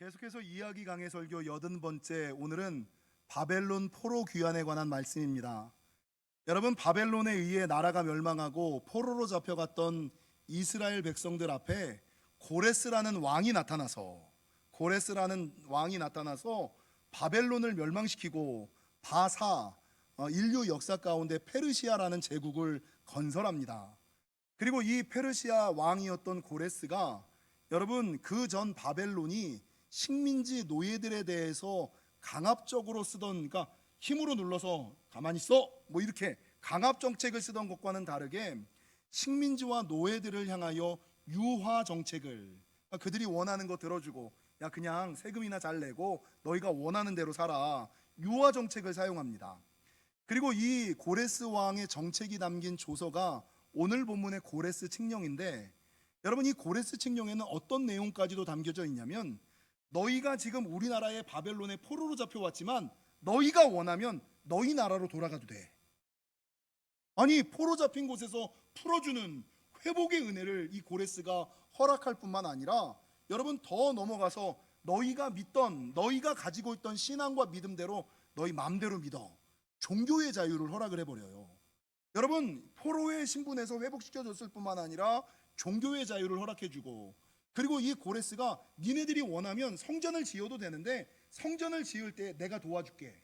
계속해서 이야기 강해 설교 80번째, 오늘은 바벨론 포로 귀환에 관한 말씀입니다. 여러분, 바벨론에 의해 나라가 멸망하고 포로로 잡혀갔던 이스라엘 백성들 앞에 고레스라는 왕이 나타나서 바벨론을 멸망시키고 바사, 인류 역사 가운데 페르시아라는 제국을 건설합니다. 그리고 이 페르시아 왕이었던 고레스가, 여러분, 그 전 바벨론이 식민지 노예들에 대해서 강압적으로 쓰던, 그러니까 힘으로 눌러서 가만히 있어 뭐 이렇게 강압 정책을 쓰던 것과는 다르게 식민지와 노예들을 향하여 유화 정책을, 그러니까 그들이 원하는 거 들어주고, 야 그냥 세금이나 잘 내고 너희가 원하는 대로 살아, 유화 정책을 사용합니다. 그리고 이 고레스 왕의 정책이 담긴 조서가 오늘 본문의 고레스 칙령인데, 여러분, 이 고레스 칙령에는 어떤 내용까지도 담겨져 있냐면, 너희가 지금 우리나라의 바벨론에 포로로 잡혀왔지만 너희가 원하면 너희 나라로 돌아가도 돼. 아니, 포로 잡힌 곳에서 풀어주는 회복의 은혜를 이 고레스가 허락할 뿐만 아니라, 여러분, 더 넘어가서 너희가 믿던, 너희가 가지고 있던 신앙과 믿음대로 너희 마음대로 믿어, 종교의 자유를 허락을 해버려요. 여러분, 포로의 신분에서 회복시켜줬을 뿐만 아니라 종교의 자유를 허락해주고, 그리고 이 고레스가 니네들이 원하면 성전을 지어도 되는데 성전을 지을 때 내가 도와줄게.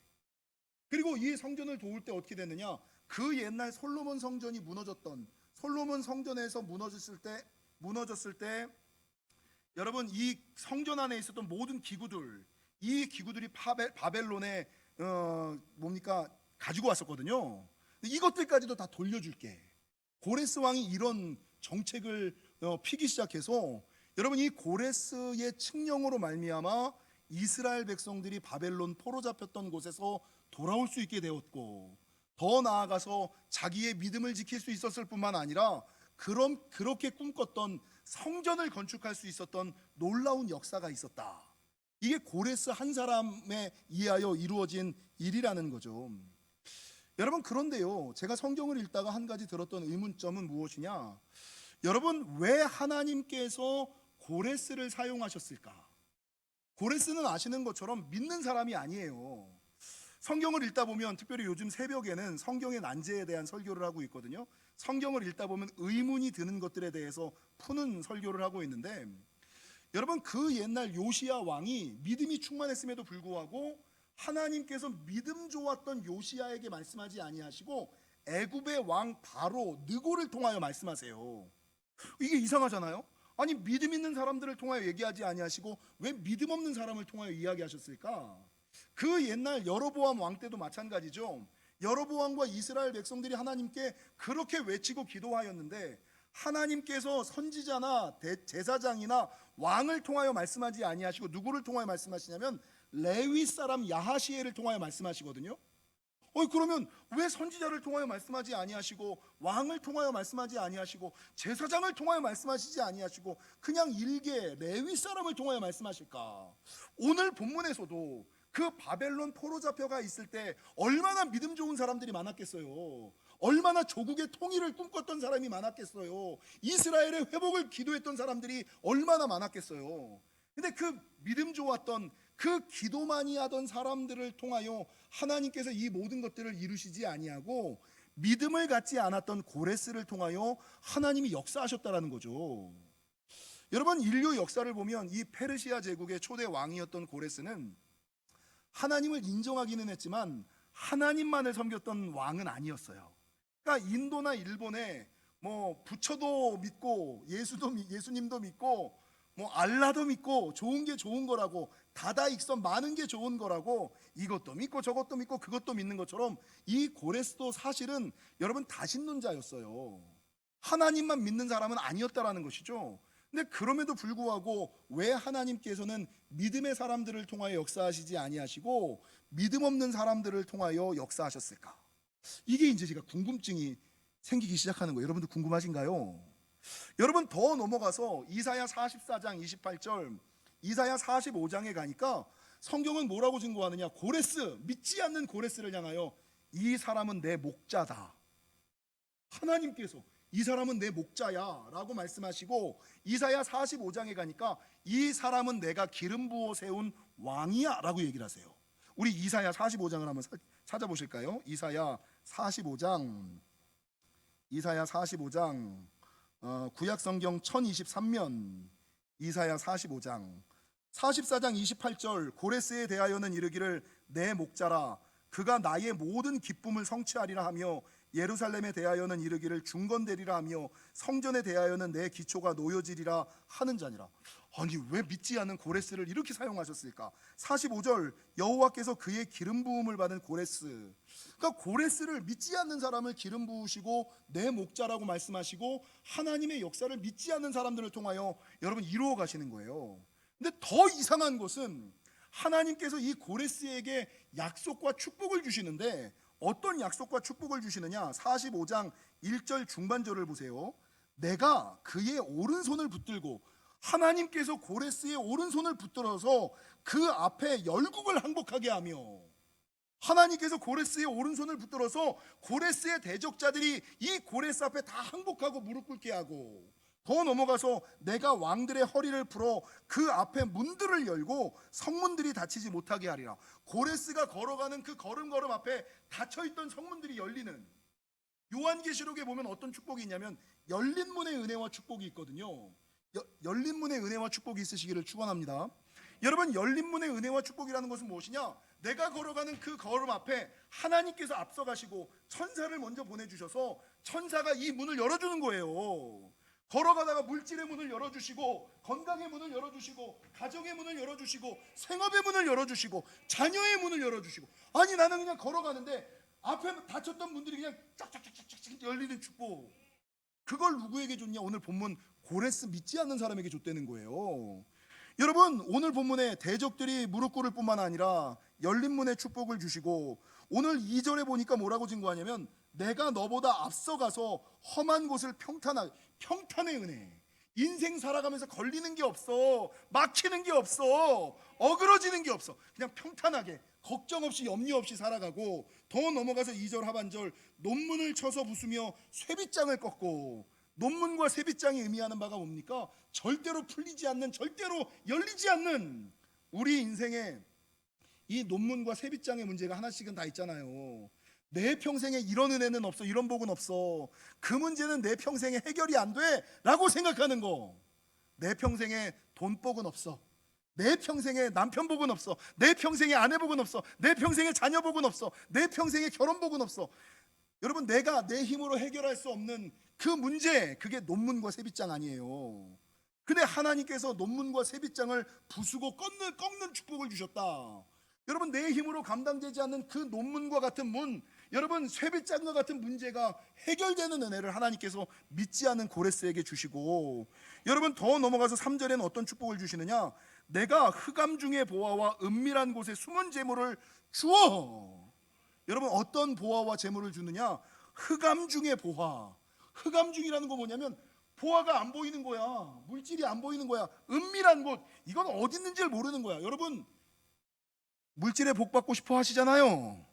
그리고 이 성전을 도울 때 어떻게 됐느냐, 그 옛날 솔로몬 성전이 무너졌던, 솔로몬 성전에서 무너졌을 때 여러분, 이 성전 안에 있었던 모든 기구들, 이 기구들이 바벨론에 가지고 왔었거든요. 이것들까지도 다 돌려줄게. 고레스 왕이 이런 정책을 피기 시작해서, 여러분, 이 고레스의 칙령으로 말미암아 이스라엘 백성들이 바벨론 포로 잡혔던 곳에서 돌아올 수 있게 되었고, 더 나아가서 자기의 믿음을 지킬 수 있었을 뿐만 아니라 그렇게 꿈꿨던 성전을 건축할 수 있었던 놀라운 역사가 있었다. 이게 고레스 한 사람에 의하여 이루어진 일이라는 거죠. 여러분, 그런데요, 제가 성경을 읽다가 한 가지 들었던 의문점은 무엇이냐, 여러분, 왜 하나님께서 고레스를 사용하셨을까? 고레스는 아시는 것처럼 믿는 사람이 아니에요. 성경을 읽다 보면, 특별히 요즘 새벽에는 성경의 난제에 대한 설교를 하고 있거든요. 성경을 읽다 보면 의문이 드는 것들에 대해서 푸는 설교를 하고 있는데, 여러분, 그 옛날 요시야 왕이 믿음이 충만했음에도 불구하고 하나님께서 믿음 좋았던 요시야에게 말씀하지 아니하시고 애굽의 왕 바로 느고를 통하여 말씀하세요. 이게 이상하잖아요. 아니, 믿음 있는 사람들을 통하여 얘기하지 아니하시고 왜 믿음 없는 사람을 통하여 이야기하셨을까? 그 옛날 여로보암 왕 때도 마찬가지죠. 여로보암과 이스라엘 백성들이 하나님께 그렇게 외치고 기도하였는데, 하나님께서 선지자나 제사장이나 왕을 통하여 말씀하지 아니하시고 누구를 통하여 말씀하시냐면 레위 사람 야하시엘을 통하여 말씀하시거든요. 그러면 왜 선지자를 통하여 말씀하지 아니하시고 왕을 통하여 말씀하지 아니하시고 제사장을 통하여 말씀하시지 아니하시고 그냥 일개 레위 사람을 통하여 말씀하실까? 오늘 본문에서도 그 바벨론 포로 잡혀가 있을 때 얼마나 믿음 좋은 사람들이 많았겠어요. 얼마나 조국의 통일을 꿈꿨던 사람이 많았겠어요. 이스라엘의 회복을 기도했던 사람들이 얼마나 많았겠어요. 근데 그 믿음 좋았던, 그 기도 많이 하던 사람들을 통하여 하나님께서 이 모든 것들을 이루시지 아니하고 믿음을 갖지 않았던 고레스를 통하여 하나님이 역사하셨다라는 거죠. 여러분, 인류 역사를 보면 이 페르시아 제국의 초대 왕이었던 고레스는 하나님을 인정하기는 했지만 하나님만을 섬겼던 왕은 아니었어요. 그러니까 인도나 일본에 뭐 부처도 믿고 예수님도 믿고 뭐 알라도 믿고 좋은 게 좋은 거라고, 다다익선 많은 게 좋은 거라고 이것도 믿고 저것도 믿고 그것도 믿는 것처럼 이 고레스도 사실은 여러분 다신론자였어요. 하나님만 믿는 사람은 아니었다라는 것이죠. 근데 그럼에도 불구하고 왜 하나님께서는 믿음의 사람들을 통하여 역사하시지 아니하시고 믿음 없는 사람들을 통하여 역사하셨을까? 이게 이제 제가 궁금증이 생기기 시작하는 거예요. 여러분들 궁금하신가요? 여러분, 더 넘어가서 이사야 44장 28절, 이사야 45장에 가니까 성경은 뭐라고 증거하느냐, 고레스, 믿지 않는 고레스를 향하여 이 사람은 내 목자다. 하나님께서 이 사람은 내 목자야 라고 말씀하시고, 이사야 45장에 가니까 이 사람은 내가 기름 부어 세운 왕이야 라고 얘기를 하세요. 우리 이사야 45장을 한번 찾아보실까요? 이사야 45장 구약성경 1023면 이사야 45장 44장 28절, 고레스에 대하여는 이르기를 내 목자라 그가 나의 모든 기쁨을 성취하리라 하며, 예루살렘에 대하여는 이르기를 중건되리라 하며, 성전에 대하여는 내 기초가 놓여지리라 하는 자니라. 아니 왜 믿지 않는 고레스를 이렇게 사용하셨을까? 45절, 여호와께서 그의 기름 부음을 받은 고레스. 그러니까 고레스를 믿지 않는 사람을 기름 부으시고 내 목자라고 말씀하시고, 하나님의 역사를 믿지 않는 사람들을 통하여 여러분 이루어 가시는 거예요. 근데 더 이상한 것은 하나님께서 이 고레스에게 약속과 축복을 주시는데, 어떤 약속과 축복을 주시느냐? 45장 1절 중반절을 보세요. 내가 그의 오른손을 붙들고, 하나님께서 고레스의 오른손을 붙들어서 그 앞에 열국을 항복하게 하며, 하나님께서 고레스의 오른손을 붙들어서 고레스의 대적자들이 이 고레스 앞에 다 항복하고 무릎 꿇게 하고, 더 넘어가서 내가 왕들의 허리를 풀어 그 앞에 문들을 열고 성문들이 닫히지 못하게 하리라. 고레스가 걸어가는 그 걸음걸음 앞에 닫혀있던 성문들이 열리는, 요한계시록에 보면 어떤 축복이 있냐면 열린 문의 은혜와 축복이 있거든요. 열린 문의 은혜와 축복이 있으시기를 축원합니다. 여러분, 열린 문의 은혜와 축복이라는 것은 무엇이냐? 내가 걸어가는 그 걸음 앞에 하나님께서 앞서가시고 천사를 먼저 보내주셔서 천사가 이 문을 열어주는 거예요. 걸어가다가 물질의 문을 열어주시고, 건강의 문을 열어주시고, 가정의 문을 열어주시고, 생업의 문을 열어주시고, 자녀의 문을 열어주시고, 아니 나는 그냥 걸어가는데 앞에 닫혔던 문들이 그냥 쫙쫙쫙쫙 열리는 축복. 그걸 누구에게 줬냐? 오늘 본문 고레스 믿지 않는 사람에게 줬다는 거예요. 여러분, 오늘 본문에 대적들이 무릎 꿇을 뿐만 아니라 열린 문에 축복을 주시고, 오늘 2절에 보니까 뭐라고 증거하냐면 내가 너보다 앞서가서 험한 곳을 평탄의 은혜. 인생 살아가면서 걸리는 게 없어, 막히는 게 없어, 어그러지는 게 없어. 그냥 평탄하게 걱정 없이 염려 없이 살아가고, 더 넘어가서 2절 하반절, 논문을 쳐서 부수며 쇠빗장을 꺾고. 논문과 쇠빗장이 의미하는 바가 뭡니까? 절대로 풀리지 않는, 절대로 열리지 않는 우리 인생에 이 논문과 쇠빗장의 문제가 하나씩은 다 있잖아요. 내 평생에 이런 은혜는 없어, 이런 복은 없어, 그 문제는 내 평생에 해결이 안 돼 라고 생각하는 거. 내 평생에 돈복은 없어, 내 평생에 남편복은 없어, 내 평생에 아내복은 없어, 내 평생에 자녀복은 없어, 내 평생에 결혼복은 없어. 여러분, 내가 내 힘으로 해결할 수 없는 그 문제, 그게 논문과 쇠빗장 아니에요. 근데 하나님께서 논문과 쇠빗장을 부수고 꺾는 축복을 주셨다. 여러분, 내 힘으로 감당되지 않는 그 논문과 같은 문, 여러분 쇠빗장과 같은 문제가 해결되는 은혜를 하나님께서 믿지 않는 고레스에게 주시고, 여러분 더 넘어가서 3절에는 어떤 축복을 주시느냐? 내가 흑암 중의 보화와 은밀한 곳에 숨은 재물을 주어. 여러분, 어떤 보화와 재물을 주느냐? 흑암 중의 보화. 흑암 중이라는 거 뭐냐면 보화가 안 보이는 거야, 물질이 안 보이는 거야. 은밀한 곳, 이건 어디 있는지를 모르는 거야. 여러분, 물질의 복 받고 싶어 하시잖아요.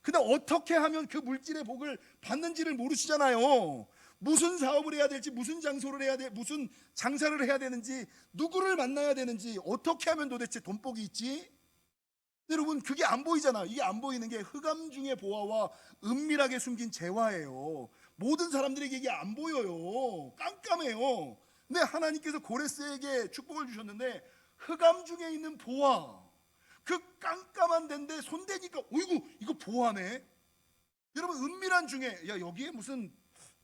근데 어떻게 하면 그 물질의 복을 받는지를 모르시잖아요. 무슨 사업을 해야 될지, 무슨 장소를 해야 돼, 무슨 장사를 해야 되는지, 누구를 만나야 되는지, 어떻게 하면 도대체 돈복이 있지? 여러분, 그게 안 보이잖아. 이게 안 보이는 게 흑암 중의 보화와 은밀하게 숨긴 재화예요. 모든 사람들에게 이게 안 보여요. 깜깜해요. 근데 하나님께서 고레스에게 축복을 주셨는데, 흑암 중에 있는 보화, 그 깜깜한 데인데 손대니까 어이구 이거 보화네. 여러분, 은밀한 중에, 야 여기에 무슨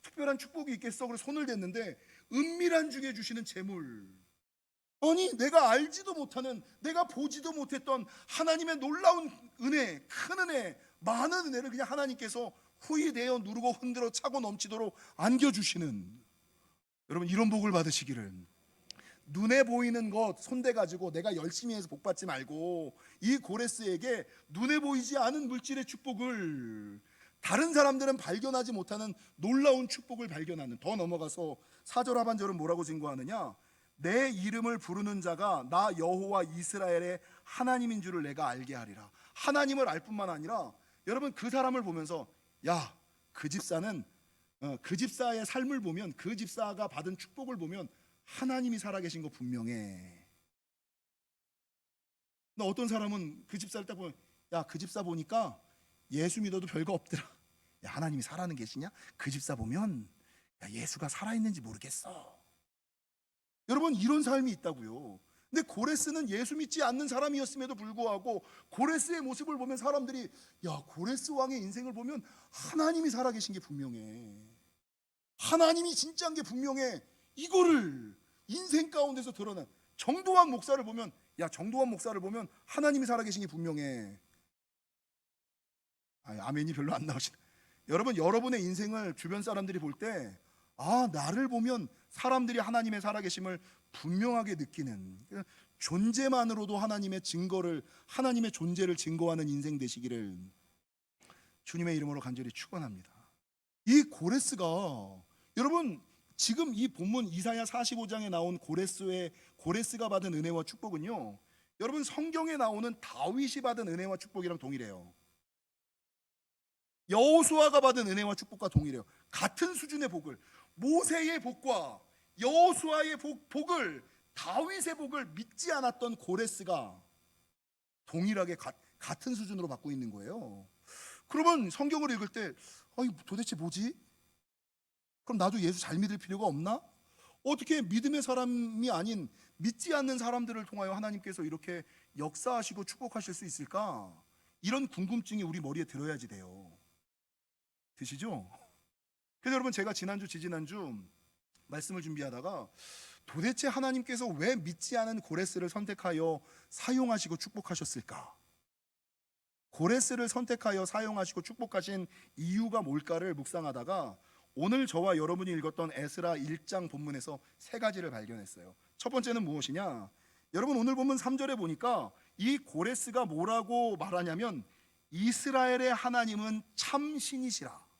특별한 축복이 있겠어, 그래서 손을 댔는데 은밀한 중에 주시는 재물. 아니 내가 알지도 못하는, 내가 보지도 못했던 하나님의 놀라운 은혜, 큰 은혜, 많은 은혜를 그냥 하나님께서 후히 내어 누르고 흔들어 차고 넘치도록 안겨주시는, 여러분 이런 복을 받으시기를. 눈에 보이는 것 손대가지고 내가 열심히 해서 복 받지 말고, 이 고레스에게 눈에 보이지 않은 물질의 축복을, 다른 사람들은 발견하지 못하는 놀라운 축복을 발견하는. 더 넘어가서 4절 하반절은 뭐라고 증거하느냐? 내 이름을 부르는 자가 나 여호와 이스라엘의 하나님인 줄을 내가 알게 하리라. 하나님을 알 뿐만 아니라 여러분, 그 사람을 보면서 야, 그 집사는 그 집사의 삶을 보면, 그 집사가 받은 축복을 보면 하나님이 살아계신 거 분명해. 나 어떤 사람은 그 집사를 딱 보면, 야, 그 집사 보니까 예수 믿어도 별거 없더라. 야, 하나님이 살아는 계시냐? 그 집사 보면 야, 예수가 살아있는지 모르겠어. 여러분, 이런 삶이 있다고요. 근데 고레스는 예수 믿지 않는 사람이었음에도 불구하고 고레스의 모습을 보면 사람들이, 야, 고레스 왕의 인생을 보면 하나님이 살아계신 게 분명해. 하나님이 진짜인 게 분명해. 이거를 인생 가운데서 드러난 정도환 목사를 보면, 야, 정도환 목사를 보면 하나님이 살아계신 게 분명해. 아멘이 별로 안 나오시네. 여러분, 여러분의 인생을 주변 사람들이 볼 때, 나를 보면 사람들이 하나님의 살아계심을 분명하게 느끼는, 존재만으로도 하나님의 증거를, 하나님의 존재를 증거하는 인생 되시기를 주님의 이름으로 간절히 축원합니다. 이 고레스가, 여러분, 지금 이 본문 이사야 45장에 나온 고레스가 받은 은혜와 축복은요, 여러분, 성경에 나오는 다윗이 받은 은혜와 축복이랑 동일해요. 여호수아가 받은 은혜와 축복과 동일해요. 같은 수준의 복을, 모세의 복과 여호수아의 복을, 다윗의 복을 믿지 않았던 고레스가 동일하게 같은 수준으로 받고 있는 거예요. 그러면 성경을 읽을 때, 도대체 뭐지? 그럼 나도 예수 잘 믿을 필요가 없나? 어떻게 믿음의 사람이 아닌 믿지 않는 사람들을 통하여 하나님께서 이렇게 역사하시고 축복하실 수 있을까? 이런 궁금증이 우리 머리에 들어야지 돼요. 드시죠? 그래서 여러분, 제가 지난주 지지난주 말씀을 준비하다가 도대체 하나님께서 왜 믿지 않은 고레스를 선택하여 사용하시고 축복하셨을까? 고레스를 선택하여 사용하시고 축복하신 이유가 뭘까를 묵상하다가 오늘 저와 여러분이 읽었던 에스라 1장 본문에서 세 가지를 발견했어요. 첫 번째는 무엇이냐? 여러분, 오늘 본문 3절에 보니까 이 고레스가 뭐라고 말하냐면, 이스라엘의 하나님은 참신이시라.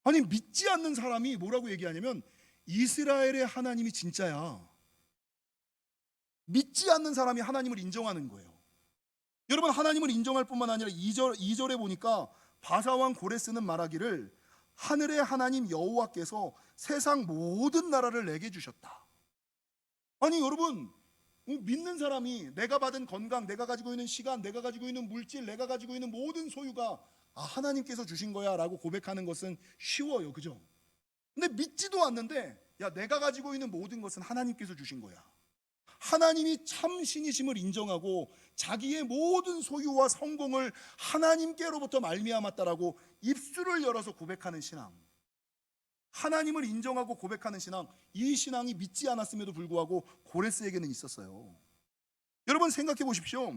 아니, 믿지 않는 사람이 뭐라고 얘기하냐면, 이스라엘의 하나님이 진짜야. 믿지 않는 사람이 하나님을 인정하는 거예요. 여러분, 하나님을 인정할 뿐만 아니라 2절에 보니까 바사왕 고레스는 말하기를, 하늘의 하나님 여호와께서 세상 모든 나라를 내게 주셨다. 아니, 여러분, 믿는 사람이 내가 받은 건강, 내가 가지고 있는 시간, 내가 가지고 있는 물질, 내가 가지고 있는 모든 소유가 하나님께서 주신 거야 라고 고백하는 것은 쉬워요. 그죠? 근데 믿지도 않는데, 야, 내가 가지고 있는 모든 것은 하나님께서 주신 거야, 하나님이 참신이심을 인정하고 자기의 모든 소유와 성공을 하나님께로부터 말미암았다라고 입술을 열어서 고백하는 신앙, 하나님을 인정하고 고백하는 신앙, 이 신앙이 믿지 않았음에도 불구하고 고레스에게는 있었어요. 여러분, 생각해 보십시오.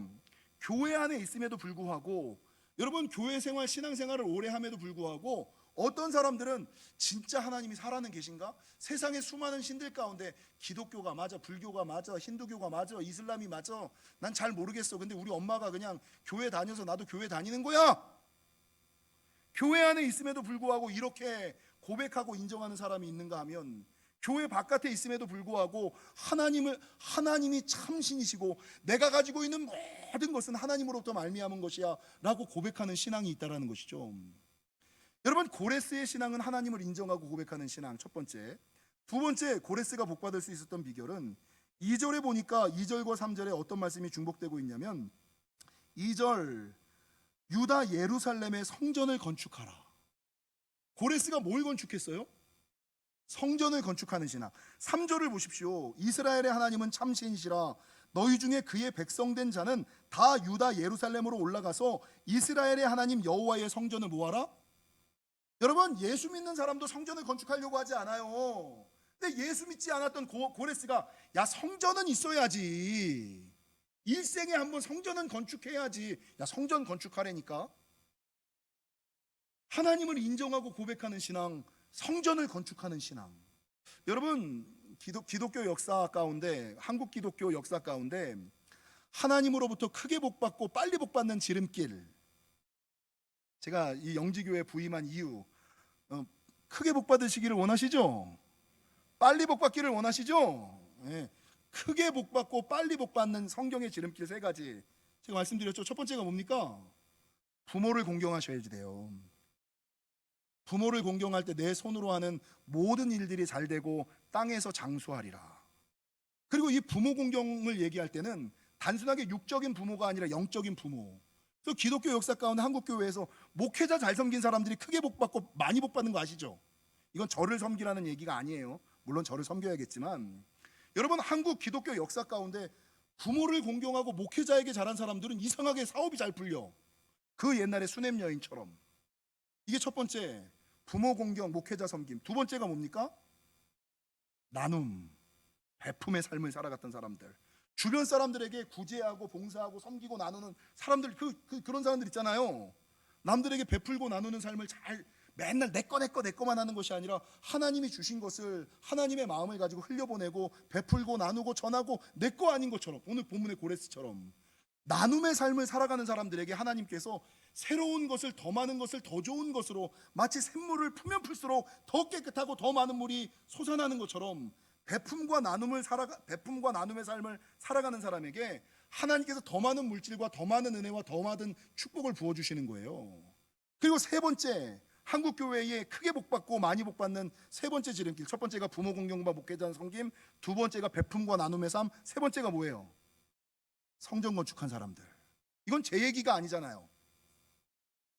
교회 안에 있음에도 불구하고, 여러분, 교회 생활, 신앙 생활을 오래 함에도 불구하고 어떤 사람들은 진짜 하나님이 살아는 계신가? 세상의 수많은 신들 가운데 기독교가 맞아, 불교가 맞아, 힌두교가 맞아, 이슬람이 맞아, 난 잘 모르겠어. 근데 우리 엄마가 그냥 교회 다녀서 나도 교회 다니는 거야. 교회 안에 있음에도 불구하고 이렇게 고백하고 인정하는 사람이 있는가 하면, 교회 바깥에 있음에도 불구하고 하나님이 참신이시고 내가 가지고 있는 모든 것은 하나님으로부터 말미암은 것이야 라고 고백하는 신앙이 있다라는 것이죠. 여러분, 고레스의 신앙은 하나님을 인정하고 고백하는 신앙, 첫 번째. 두 번째, 고레스가 복받을 수 있었던 비결은 2절에 보니까 2절과 3절에 어떤 말씀이 중복되고 있냐면, 2절, 유다 예루살렘의 성전을 건축하라. 고레스가 뭘 건축했어요? 성전을 건축하는 신앙. 3절을 보십시오. 이스라엘의 하나님은 참신이시라. 너희 중에 그의 백성된 자는 다 유다 예루살렘으로 올라가서 이스라엘의 하나님 여호와의 성전을 모아라. 여러분, 예수 믿는 사람도 성전을 건축하려고 하지 않아요. 근데 예수 믿지 않았던 고레스가, 야, 성전은 있어야지, 일생에 한번 성전은 건축해야지, 야, 성전 건축하라니까. 하나님을 인정하고 고백하는 신앙, 성전을 건축하는 신앙. 여러분, 기독교 역사 가운데, 한국 기독교 역사 가운데 하나님으로부터 크게 복받고 빨리 복받는 지름길, 제가 이 영지교회 부임한 이유, 크게 복받으시기를 원하시죠? 빨리 복받기를 원하시죠? 네. 크게 복받고 빨리 복받는 성경의 지름길 세 가지 제가 말씀드렸죠. 첫 번째가 뭡니까? 부모를 공경하셔야지 돼요. 부모를 공경할 때 내 손으로 하는 모든 일들이 잘 되고 땅에서 장수하리라. 그리고 이 부모 공경을 얘기할 때는 단순하게 육적인 부모가 아니라 영적인 부모. 그래서 기독교 역사 가운데 한국교회에서 목회자 잘 섬긴 사람들이 크게 복받고 많이 복받는 거 아시죠? 이건 저를 섬기라는 얘기가 아니에요. 물론 저를 섬겨야겠지만, 여러분, 한국 기독교 역사 가운데 부모를 공경하고 목회자에게 잘한 사람들은 이상하게 사업이 잘 풀려. 그 옛날에 수냄 여인처럼. 이게 첫 번째, 부모 공경, 목회자 섬김. 두 번째가 뭡니까? 나눔, 베품의 삶을 살아갔던 사람들. 주변 사람들에게 구제하고 봉사하고 섬기고 나누는 사람들, 그런 사람들 있잖아요. 남들에게 베풀고 나누는 삶을 잘, 맨날 내 거만 하는 것이 아니라 하나님이 주신 것을, 하나님의 마음을 가지고 흘려보내고 베풀고 나누고 전하고 내 거 아닌 것처럼, 오늘 본문의 고레스처럼 나눔의 삶을 살아가는 사람들에게 하나님께서 새로운 것을, 더 많은 것을, 더 좋은 것으로, 마치 샘물을 풀면 풀수록 더 깨끗하고 더 많은 물이 솟아나는 것처럼 베품과 나눔의 삶을 살아가는 사람에게 하나님께서 더 많은 물질과 더 많은 은혜와 더 많은 축복을 부어주시는 거예요. 그리고 세 번째, 한국 교회에 크게 복받고 많이 복받는 세 번째 지름길. 첫 번째가 부모 공경과 목회자 섬김, 두 번째가 베품과 나눔의 삶, 세 번째가 뭐예요? 성전 건축한 사람들. 이건 제 얘기가 아니잖아요.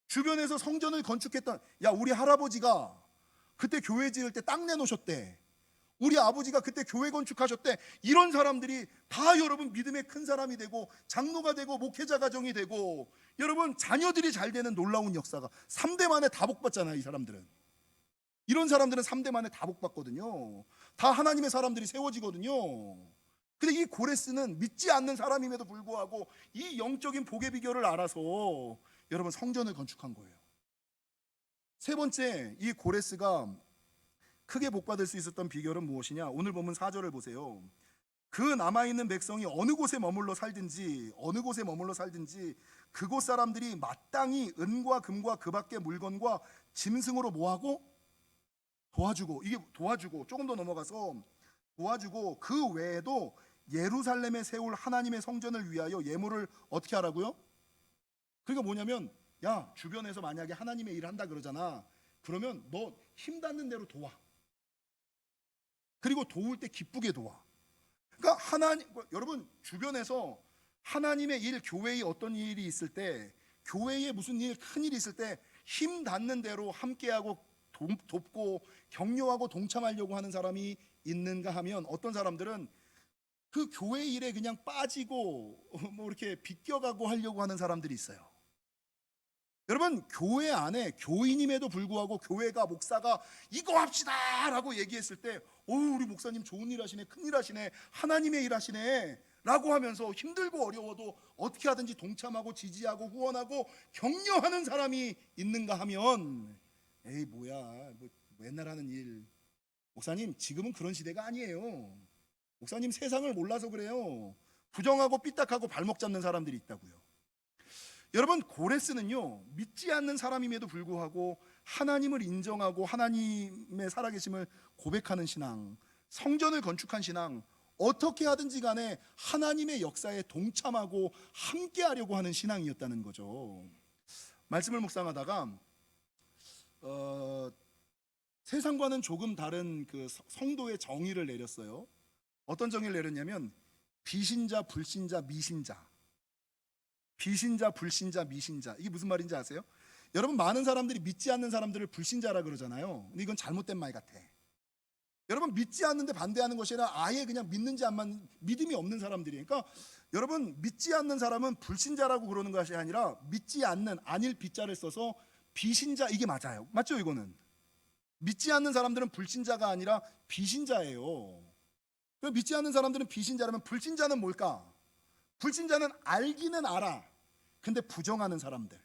주변에서 성전을 건축했던, 야, 우리 할아버지가 그때 교회 지을 때 땅 내놓으셨대. 우리 아버지가 그때 교회 건축하셨대. 이런 사람들이 다 여러분 믿음의 큰 사람이 되고 장로가 되고 목회자 가정이 되고 여러분 자녀들이 잘 되는 놀라운 역사가 3대 만에 다 복받잖아요. 이 사람들은, 이런 사람들은 3대 만에 다 복받거든요. 다 하나님의 사람들이 세워지거든요. 근데 이 고레스는 믿지 않는 사람임에도 불구하고 이 영적인 복의 비결을 알아서 여러분 성전을 건축한 거예요. 세 번째, 이 고레스가 크게 복받을 수 있었던 비결은 무엇이냐? 오늘 본문 4절을 보세요. 그 남아있는 백성이 어느 곳에 머물러 살든지 그곳 사람들이 마땅히 은과 금과 그 밖의 물건과 짐승으로 뭐하고? 도와주고, 이게 도와주고, 조금 더 넘어가서 도와주고, 그 외에도 예루살렘에 세울 하나님의 성전을 위하여 예물을 어떻게 하라고요? 그러니까 뭐냐면, 야, 주변에서 만약에 하나님의 일을 한다 그러잖아. 그러면 너 힘 닿는 대로 도와. 그리고 도울 때 기쁘게 도와. 그러니까 여러분 주변에서 하나님의 일, 교회의 어떤 일이 있을 때, 교회에 무슨 일, 큰 일이 있을 때 힘 닿는 대로 함께하고 돕고 격려하고 동참하려고 하는 사람이 있는가 하면, 어떤 사람들은 그 교회 일에 그냥 빠지고 뭐 이렇게 비껴가고 하려고 하는 사람들이 있어요. 여러분, 교회 안에 교인임에도 불구하고 교회가, 목사가 이거 합시다 라고 얘기했을 때, 우리 목사님 좋은 일 하시네, 큰 일 하시네, 하나님의 일 하시네 라고 하면서 힘들고 어려워도 어떻게 하든지 동참하고 지지하고 후원하고 격려하는 사람이 있는가 하면, 에이 뭐야, 뭐 맨날 하는 일. 목사님 지금은 그런 시대가 아니에요. 목사님 세상을 몰라서 그래요. 부정하고 삐딱하고 발목 잡는 사람들이 있다고요. 여러분, 고레스는요, 믿지 않는 사람임에도 불구하고 하나님을 인정하고 하나님의 살아계심을 고백하는 신앙, 성전을 건축한 신앙, 어떻게 하든지 간에 하나님의 역사에 동참하고 함께하려고 하는 신앙이었다는 거죠. 말씀을 묵상하다가 세상과는 조금 다른 그 성도의 정의를 내렸어요. 어떤 정의를 내렸냐면, 비신자, 불신자, 미신자. 비신자, 불신자, 미신자. 이게 무슨 말인지 아세요? 여러분, 많은 사람들이 믿지 않는 사람들을 불신자라 그러잖아요. 근데 이건 잘못된 말 같아. 여러분, 믿지 않는데 반대하는 것이 아니라 아예 그냥 믿는지 안 믿는, 믿음이 없는 사람들이. 그러니까 여러분, 믿지 않는 사람은 불신자라고 그러는 것이 아니라 믿지 않는, 아닐 비자를 써서 비신자, 이게 맞아요. 맞죠? 이거는 믿지 않는 사람들은 불신자가 아니라 비신자예요. 믿지 않는 사람들은 비신자라면 불신자는 뭘까? 불신자는 알기는 알아. 근데 부정하는 사람들.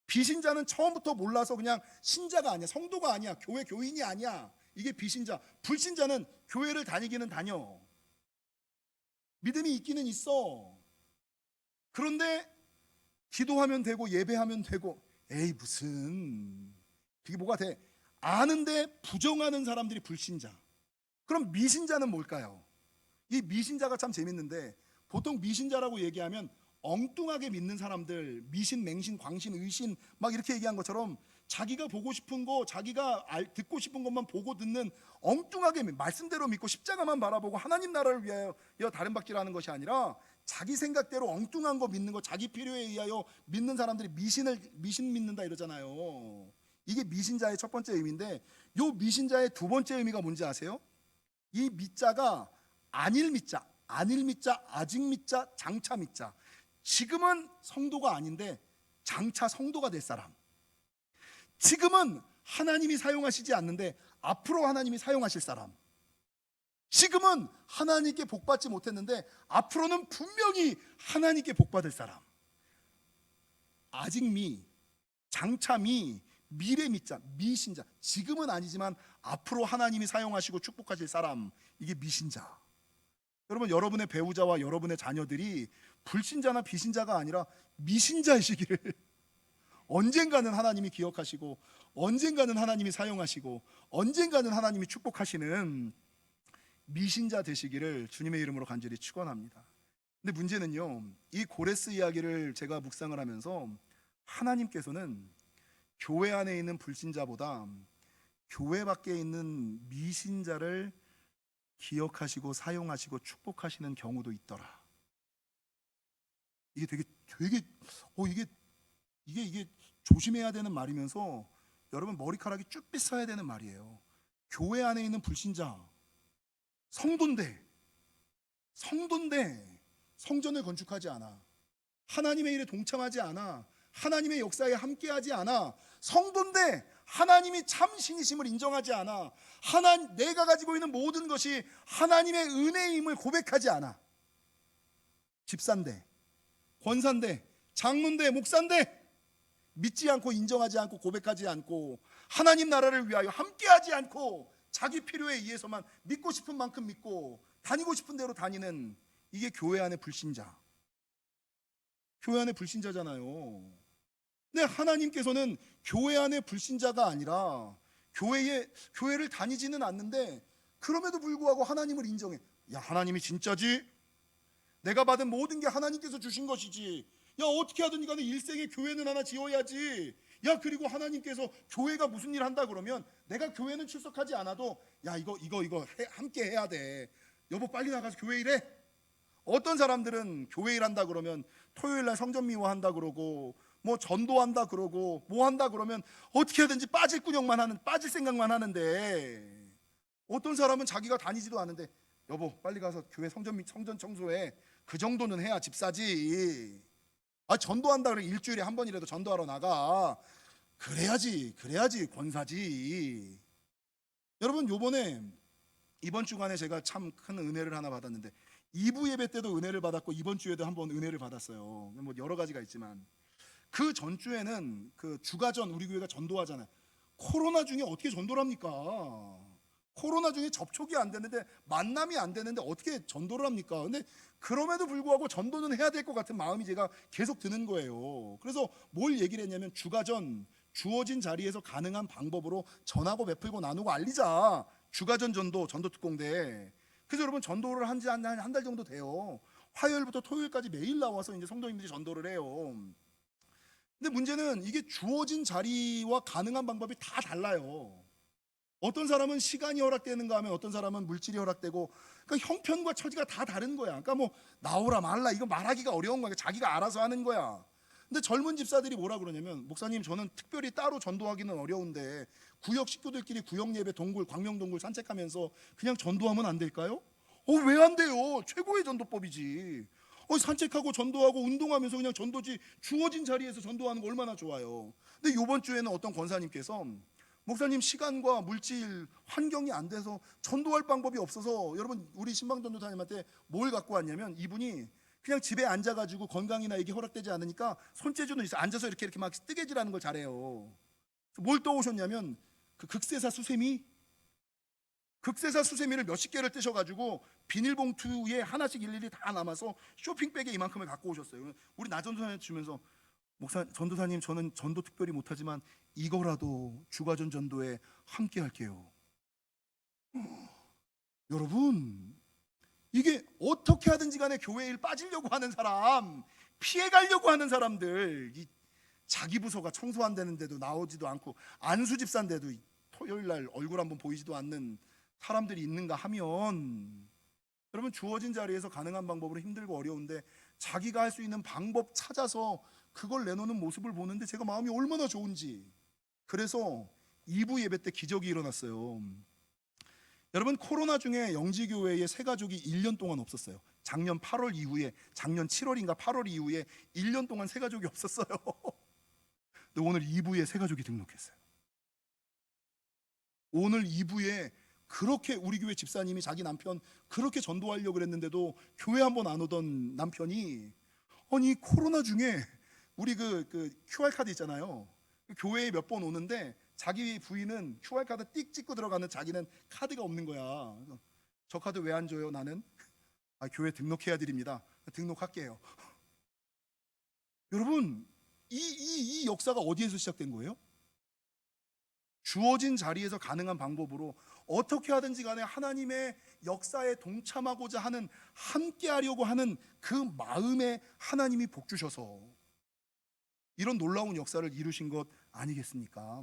비신자는 처음부터 몰라서 그냥 신자가 아니야, 성도가 아니야, 교회 교인이 아니야. 이게 비신자. 불신자는 교회를 다니기는 다녀, 믿음이 있기는 있어. 그런데 기도하면 되고 예배하면 되고, 에이 무슨 그게 뭐가 돼? 아는데 부정하는 사람들이 불신자. 그럼 미신자는 뭘까요? 이 미신자가 참 재밌는데, 보통 미신자라고 얘기하면 엉뚱하게 믿는 사람들, 미신, 맹신, 광신, 의신 막 이렇게 얘기한 것처럼 자기가 보고 싶은 거, 자기가 듣고 싶은 것만 보고 듣는 엉뚱하게 말씀대로 믿고 십자가만 바라보고 하나님 나라를 위하여 다른 박질하는 것이 아니라 자기 생각대로 엉뚱한 거 믿는 거, 자기 필요에 의하여 믿는 사람들이 미신 믿는다 이러잖아요. 이게 미신자의 첫 번째 의미인데, 요 미신자의 두 번째 의미가 뭔지 아세요? 이 미자가 안일 미자, 안일 미자, 아직 미자, 장차 미자. 지금은 성도가 아닌데 장차 성도가 될 사람. 지금은 하나님이 사용하시지 않는데 앞으로 하나님이 사용하실 사람. 지금은 하나님께 복받지 못했는데 앞으로는 분명히 하나님께 복받을 사람. 아직 미, 장차 미, 미래 미자, 미신자. 지금은 아니지만 앞으로 하나님이 사용하시고 축복하실 사람. 이게 미신자. 여러분, 여러분의 배우자와 여러분의 자녀들이 불신자나 비신자가 아니라 미신자이시기를 언젠가는 하나님이 기억하시고, 언젠가는 하나님이 사용하시고, 언젠가는 하나님이 축복하시는 미신자 되시기를 주님의 이름으로 간절히 축원합니다. 근데 문제는요, 이 고레스 이야기를 제가 묵상을 하면서 하나님께서는 교회 안에 있는 불신자보다 교회 밖에 있는 미신자를 기억하시고 사용하시고 축복하시는 경우도 있더라. 이게 되게 이게 조심해야 되는 말이면서 여러분 머리카락이 쭈삣 서야 되는 말이에요. 교회 안에 있는 불신자, 성도인데 성전을 건축하지 않아, 하나님의 일에 동참하지 않아, 하나님의 역사에 함께하지 않아, 성도인데 하나님이 참 신이심을 인정하지 않아, 내가 가지고 있는 모든 것이 하나님의 은혜임을 고백하지 않아, 집사인데, 권사인데, 장로인데, 목사인데 믿지 않고 인정하지 않고 고백하지 않고 하나님 나라를 위하여 함께하지 않고 자기 필요에 의해서만 믿고 싶은 만큼 믿고 다니고 싶은 대로 다니는, 이게 교회 안의 불신자, 교회 안의 불신자잖아요. 근데 하나님께서는 교회 안의 불신자가 아니라 교회를 다니지는 않는데 그럼에도 불구하고 하나님을 인정해. 야, 하나님이 진짜지? 내가 받은 모든 게 하나님께서 주신 것이지. 야, 어떻게 하든 간에 일생에 교회는 하나 지어야지. 야, 그리고 하나님께서 교회가 무슨 일 한다 그러면 내가 교회는 출석하지 않아도 야, 이거 함께 해야 돼. 여보, 빨리 나가서 교회 일해. 어떤 사람들은 교회 일 한다 그러면 토요일 날 성전 미화 한다 그러고 뭐 전도한다 그러고 뭐 한다 그러면 어떻게 하든지 빠질 생각만 하는데, 어떤 사람은 자기가 다니지도 않은데 여보, 빨리 가서 교회 성전 청소해. 그 정도는 해야 집사지. 아, 전도한다 그래 일주일에 한 번이라도 전도하러 나가. 그래야지 권사지. 여러분, 이번 주간에 제가 참 큰 은혜를 하나 받았는데, 2부 예배 때도 은혜를 받았고 이번 주에도 한번 은혜를 받았어요. 뭐 여러 가지가 있지만 그 전주에는 그 주가전, 우리 교회가 전도하잖아요. 코로나 중에 어떻게 전도를 합니까? 코로나 중에 접촉이 안 되는데, 만남이 안 되는데 어떻게 전도를 합니까? 근데 그럼에도 불구하고 전도는 해야 될 것 같은 마음이 제가 계속 드는 거예요. 그래서 뭘 얘기를 했냐면, 주가전, 주어진 자리에서 가능한 방법으로 전하고 베풀고 나누고 알리자. 주가전 전도 특공대. 그래서 여러분, 전도를 한 지 한 달 정도 돼요. 화요일부터 토요일까지 매일 나와서 이제 성도님들이 전도를 해요. 근데 문제는 이게 주어진 자리와 가능한 방법이 다 달라요. 어떤 사람은 시간이 허락되는가 하면 어떤 사람은 물질이 허락되고, 그러니까 형편과 처지가 다 다른 거야. 그러니까 뭐 나오라 말라 이거 말하기가 어려운 거야. 자기가 알아서 하는 거야. 근데 젊은 집사들이 뭐라 그러냐면, 목사님, 저는 특별히 따로 전도하기는 어려운데 구역 식구들끼리 구역 예배 동굴, 광명동굴 산책하면서 그냥 전도하면 안 될까요? 왜 안 돼요? 최고의 전도법이지. 산책하고 전도하고 운동하면서 그냥 전도지, 주어진 자리에서 전도하는 거 얼마나 좋아요. 근데 이번 주에는 어떤 권사님께서, 목사님, 시간과 물질 환경이 안 돼서 전도할 방법이 없어서, 여러분, 우리 신방전도사님한테 뭘 갖고 왔냐면, 이분이 그냥 집에 앉아가지고 건강이나 이게 허락되지 않으니까 손재주는 있어. 앉아서 이렇게 막 뜨개질하는 걸 잘해요. 뭘 떠오셨냐면, 그 극세사 수세미를 몇십 개를 뜨셔가지고 비닐봉투에 하나씩 일일이 다 남아서 쇼핑백에 이만큼을 갖고 오셨어요. 우리 나전도사님 주면서, 전도사님, 저는 전도 특별히 못하지만 이거라도 주가전 전도에 함께 할게요. 여러분, 이게 어떻게 하든지 간에 교회 일 빠지려고 하는 사람, 피해가려고 하는 사람들, 자기 부서가 청소 안 되는데도 나오지도 않고 안수 집사인데도 토요일 날 얼굴 한번 보이지도 않는 사람들이 있는가 하면, 여러분 주어진 자리에서 가능한 방법으로 힘들고 어려운데 자기가 할 수 있는 방법 찾아서 그걸 내놓는 모습을 보는데 제가 마음이 얼마나 좋은지. 그래서 2부 예배 때 기적이 일어났어요. 여러분 코로나 중에 영지교회에 새 가족이 1년 동안 없었어요. 작년 8월 이후에, 작년 7월인가 8월 이후에 1년 동안 새 가족이 없었어요. 근데 오늘 2부에 새 가족이 등록했어요. 오늘 2부에 그렇게 우리 교회 집사님이 자기 남편 그렇게 전도하려고 그랬는데도 교회 한번 안 오던 남편이, 아니 코로나 중에 우리 그 QR 카드 있잖아요. 교회에 몇 번 오는데 자기 부인은 QR 카드 띡 찍고 들어가는, 자기는 카드가 없는 거야. 그래서 저 카드 왜 안 줘요? 나는 교회 등록해야 드립니다. 등록할게요. 여러분 이 역사가 어디에서 시작된 거예요? 주어진 자리에서 가능한 방법으로 어떻게 하든지 간에 하나님의 역사에 동참하고자 하는, 함께 하려고 하는 그 마음에 하나님이 복 주셔서 이런 놀라운 역사를 이루신 것 아니겠습니까?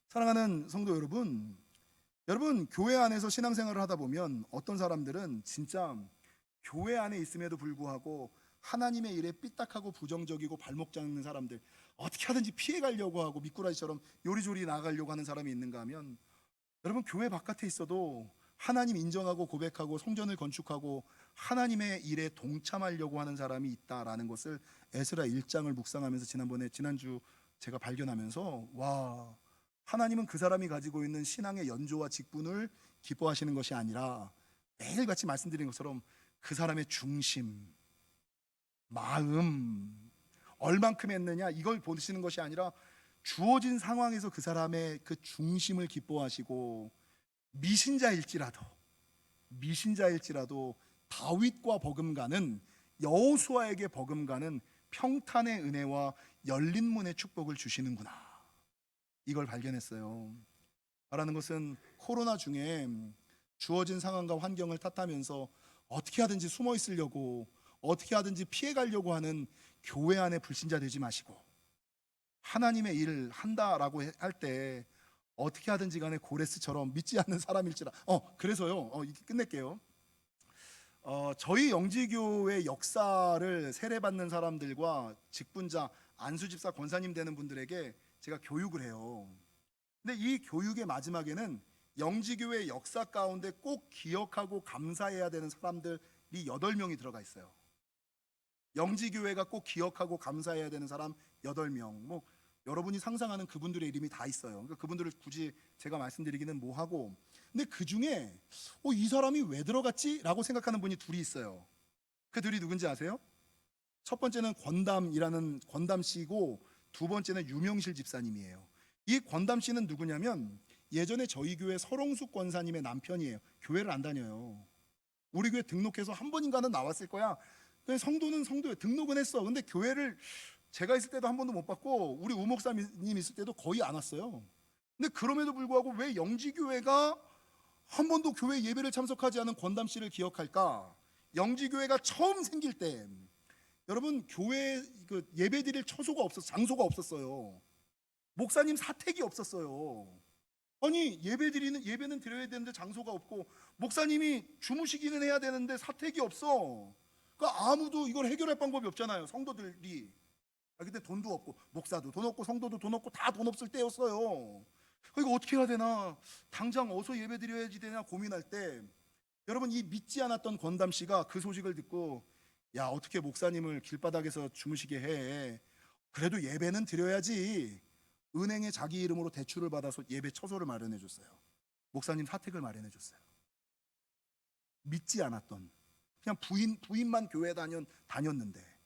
사랑하는 성도 여러분, 교회 안에서 신앙생활을 하다 보면 어떤 사람들은 진짜 교회 안에 있음에도 불구하고 하나님의 일에 삐딱하고 부정적이고 발목 잡는 사람들, 어떻게 하든지 피해 가려고 하고 미꾸라지처럼 요리조리 나가려고 하는 사람이 있는가 하면, 여러분 교회 바깥에 있어도 하나님 인정하고 고백하고 성전을 건축하고 하나님의 일에 동참하려고 하는 사람이 있다라는 것을 에스라 1장을 묵상하면서 지난주 제가 발견하면서, 와, 하나님은 그 사람이 가지고 있는 신앙의 연조와 직분을 기뻐하시는 것이 아니라 매일같이 말씀드린 것처럼 그 사람의 중심, 마음, 얼만큼 했느냐 이걸 보시는 것이 아니라 주어진 상황에서 그 사람의 그 중심을 기뻐하시고, 미신자일지라도 다윗과 버금가는, 여호수아에게 버금가는 평탄의 은혜와 열린 문의 축복을 주시는구나, 이걸 발견했어요. 말하는 것은 코로나 중에 주어진 상황과 환경을 탓하면서 어떻게 하든지 숨어 있으려고, 어떻게 하든지 피해 가려고 하는 교회 안에 불신자 되지 마시고, 하나님의 일을 한다라고 할 때 어떻게 하든지 간에 고레스처럼 믿지 않는 사람일지라. 그래서요, 이렇게 끝낼게요. 저희 영지교회 역사를 세례받는 사람들과 직분자, 안수집사, 권사님 되는 분들에게 제가 교육을 해요. 근데 이 교육의 마지막에는 영지교회 역사 가운데 꼭 기억하고 감사해야 되는 사람들이 8명이 들어가 있어요. 영지교회가 꼭 기억하고 감사해야 되는 사람 8명. 여러분이 상상하는 그분들의 이름이 다 있어요. 그러니까 그분들을 굳이 제가 말씀드리기는 뭐하고, 근데 그 중에 이 사람이 왜 들어갔지? 라고 생각하는 분이 둘이 있어요. 그 둘이 누군지 아세요? 첫 번째는 권담 씨고, 두 번째는 유명실 집사님이에요. 이 권담 씨는 누구냐면 예전에 저희 교회 설홍숙 권사님의 남편이에요. 교회를 안 다녀요. 우리 교회 등록해서 한 번인가는 나왔을 거야. 성도는 성도예요. 등록은 했어. 근데 교회를 제가 있을 때도 한 번도 못 봤고, 우리 우목사님 있을 때도 거의 안 왔어요. 근데 그럼에도 불구하고 왜 영지교회가 한 번도 교회 예배를 참석하지 않은 권담 씨를 기억할까? 영지교회가 처음 생길 때 여러분 교회 예배 드릴 장소가 없었어요. 목사님 사택이 없었어요. 아니 예배는 드려야 되는데 장소가 없고, 목사님이 주무시기는 해야 되는데 사택이 없어. 그러니까 아무도 이걸 해결할 방법이 없잖아요. 성도들이. 그때 돈도 없고, 목사도 돈 없고, 성도도 돈 없고, 다 돈 없을 때였어요. 이거 어떻게 해야 되나, 당장 어서 예배 드려야지 되나 고민할 때, 여러분 이 믿지 않았던 권담 씨가 그 소식을 듣고, 야, 어떻게 목사님을 길바닥에서 주무시게 해? 그래도 예배는 드려야지. 은행에 자기 이름으로 대출을 받아서 예배 처소를 마련해 줬어요. 목사님 사택을 마련해 줬어요. 믿지 않았던, 그냥 부인만 교회 다녔는데,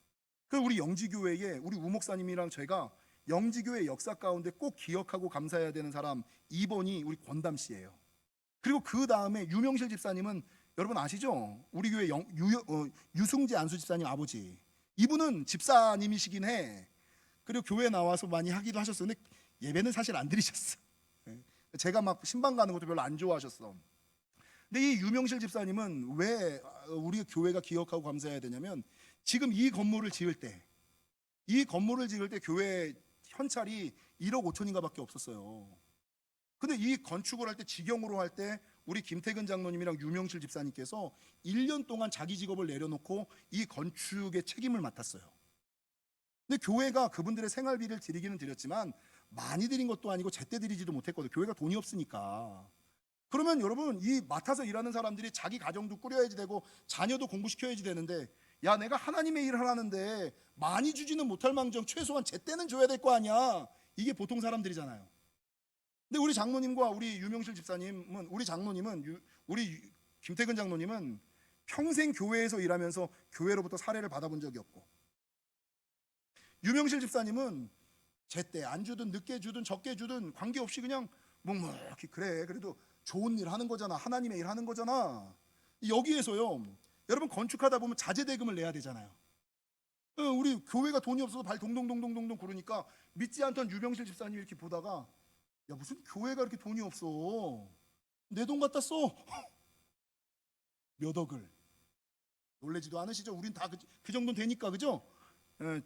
우리 영지교회에 우리 우목사님이랑 제가 영지교회 역사 가운데 꼭 기억하고 감사해야 되는 사람 2번이 우리 권담 씨예요. 그리고 그 다음에 유명실 집사님은 여러분 아시죠? 우리 교회 유승재 안수 집사님 아버지. 이분은 집사님이시긴 해. 그리고 교회 나와서 많이 하기도 하셨어요. 근데 예배는 사실 안 드리셨어. 제가 막 신방 가는 것도 별로 안 좋아하셨어. 근데 이 유명실 집사님은 왜 우리 교회가 기억하고 감사해야 되냐면, 지금 이 건물을 지을 때 이 건물을 지을 때 교회 현찰이 1억 5천인가밖에 없었어요. 근데 이 건축을 할 때, 직영으로 할 때 우리 김태근 장로님이랑 유명실 집사님께서 1년 동안 자기 직업을 내려놓고 이 건축의 책임을 맡았어요. 근데 교회가 그분들의 생활비를 드리기는 드렸지만 많이 드린 것도 아니고 제때 드리지도 못했거든요. 교회가 돈이 없으니까. 그러면 여러분, 이 맡아서 일하는 사람들이 자기 가정도 꾸려야지 되고 자녀도 공부시켜야지 되는데, 야, 내가 하나님의 일을 하는데 많이 주지는 못할 망정 최소한 제때는 줘야 될 거 아니야. 이게 보통 사람들이잖아요. 근데 우리 장로님과 우리 유명실 집사님은, 우리 김태근 장로님은 평생 교회에서 일하면서 교회로부터 사례를 받아본 적이 없고, 유명실 집사님은 제때 안 주든 늦게 주든 적게 주든 관계없이 그냥 묵묵히, 그래 그래도 좋은 일 하는 거잖아, 하나님의 일 하는 거잖아. 여기에서요, 여러분, 건축하다 보면 자재대금을 내야 되잖아요. 우리 교회가 돈이 없어서 발 동동동동동동 구르니까 믿지 않던 유명실 집사님이 이렇게 보다가, 야, 무슨 교회가 이렇게 돈이 없어, 내 돈 갖다 써. 몇 억을. 놀래지도 않으시죠? 우린 다 그 정도는 되니까, 그죠?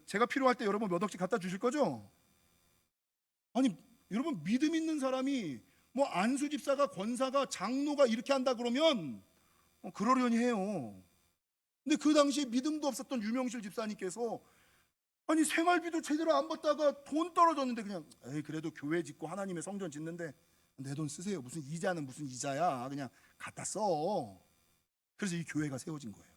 제가 필요할 때 여러분 몇 억씩 갖다 주실 거죠? 아니, 여러분, 믿음 있는 사람이 뭐 안수 집사가, 권사가, 장로가 이렇게 한다 그러면 그러려니 해요. 근데 그 당시에 믿음도 없었던 유명실 집사님께서, 아니, 생활비도 제대로 안 받다가 돈 떨어졌는데 그냥, 에이, 그래도 교회 짓고 하나님의 성전 짓는데 내 돈 쓰세요, 무슨 이자는 무슨 이자야, 그냥 갖다 써. 그래서 이 교회가 세워진 거예요.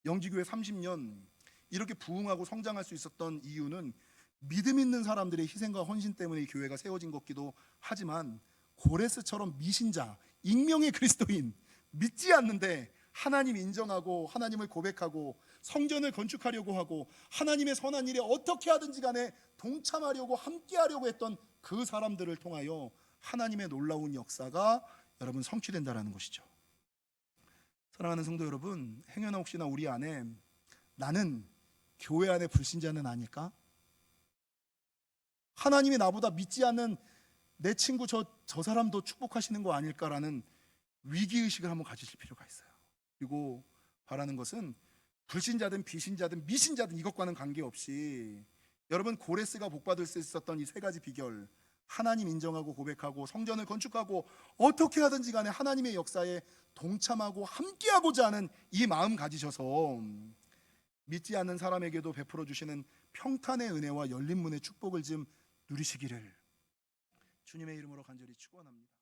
영지교회 30년 이렇게 부흥하고 성장할 수 있었던 이유는 믿음 있는 사람들의 희생과 헌신 때문에 이 교회가 세워진 것기도 하지만, 고레스처럼 미신자, 익명의 그리스도인, 믿지 않는데 하나님 인정하고 하나님을 고백하고 성전을 건축하려고 하고 하나님의 선한 일에 어떻게 하든지 간에 동참하려고, 함께하려고 했던 그 사람들을 통하여 하나님의 놀라운 역사가 여러분 성취된다라는 것이죠. 사랑하는 성도 여러분, 행여나 혹시나 우리 안에 나는 교회 안에 불신자는 아닐까? 하나님이 나보다 믿지 않는 내 친구 저 사람도 축복하시는 거 아닐까라는 위기의식을 한번 가지실 필요가 있어요. 그리고 바라는 것은 불신자든 비신자든 미신자든 이것과는 관계없이 여러분, 고레스가 복받을 수 있었던 이 세 가지 비결, 하나님 인정하고 고백하고 성전을 건축하고 어떻게 하든지 간에 하나님의 역사에 동참하고 함께하고자 하는 이 마음 가지셔서 믿지 않는 사람에게도 베풀어 주시는 평탄의 은혜와 열린 문의 축복을 좀 누리시기를 주님의 이름으로 간절히 축원합니다.